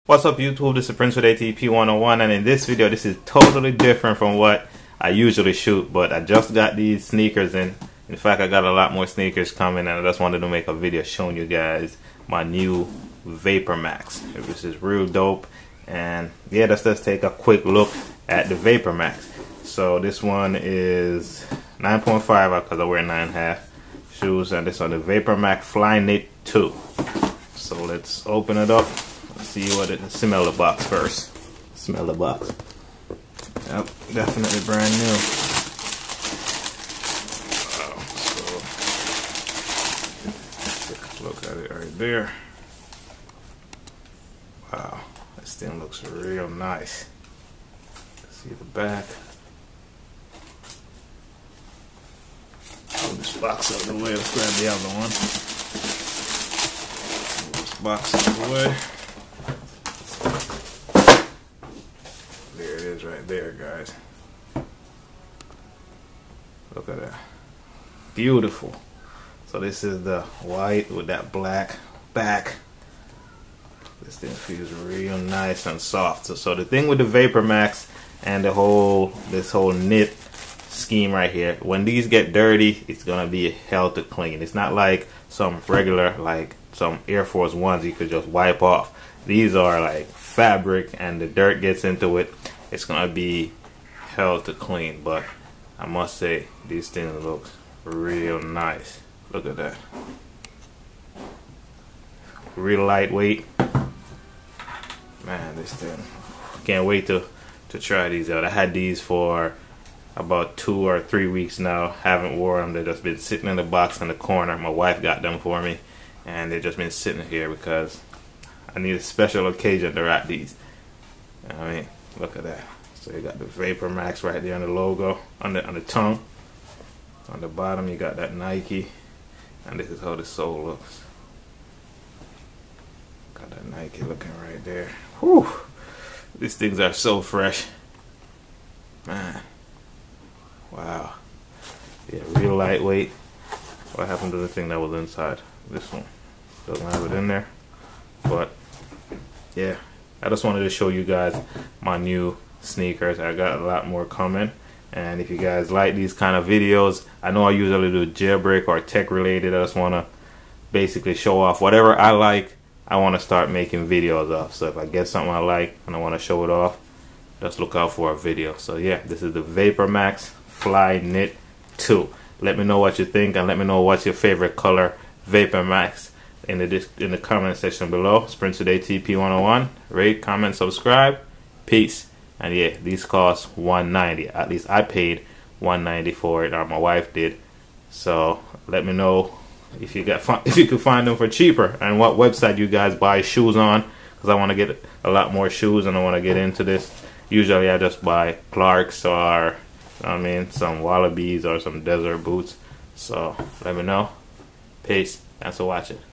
What's up YouTube, this is Prince with ATP 101, and in this video this is totally different from what I usually shoot, but I just got these sneakers in. In fact, I got a lot more sneakers coming, and I just wanted to make a video showing you guys my new Vapormax, which is real dope. And yeah, let's take a quick look at the Vapormax. So this one is 9.5 because I wear 9.5 shoes, and this on the Vapormax Flyknit 2. So let's open it up. See what it smell the box first. Smell the box. Yep, definitely brand new. Wow, so take a look at it right there. Wow, this thing looks real nice. See the back. Move this box out of the way. Let's grab the other one. Move this box out of the way. There it is right there, guys. Look at that. Beautiful. So this is the white with that black back. This thing feels real nice and soft. So the thing with the Vapormax and this whole knit scheme right here, when these get dirty, it's gonna be hell to clean. It's not like some regular, like some Air Force Ones you could just wipe off. These are like fabric, and the dirt gets into it, it's gonna be hell to clean. But I must say, these things look real nice. Look at that. Real lightweight. Man, this thing, can't wait to try these out. I had these for about 2 or 3 weeks now. Haven't worn them. They've just been sitting in the box in the corner. My wife got them for me, and they've just been sitting here because I need a special occasion to rock these. I mean, look at that. So you got the Vapormax right there on the logo, on the tongue. On the bottom you got that Nike, and this is how the sole looks. Got that Nike looking right there. Whew! These things are so fresh, man. Wow. Yeah, real lightweight. What happened to the thing that was inside? This one doesn't have it in there, but yeah, I just wanted to show you guys my new sneakers. I got a lot more coming, and if you guys like these kind of videos, I know I usually do jailbreak or tech related. I just want to basically show off whatever I like. I want to start making videos of. So if I get something I like and I want to show it off, just look out for a video. So yeah, this is the Vapormax Flyknit 2. Let me know what you think, and let me know what's your favorite color Vapormax in the comment section below. It's Prince with ATP 101. Rate, comment, subscribe. Peace. And yeah, these cost $190. At least I paid $190 for it, or my wife did. So let me know if you could find them for cheaper, and what website you guys buy shoes on, because I want to get a lot more shoes and I want to get into this. Usually I just buy Clarks or some Wallabies or some desert boots. So let me know. Peace. Thanks for watching.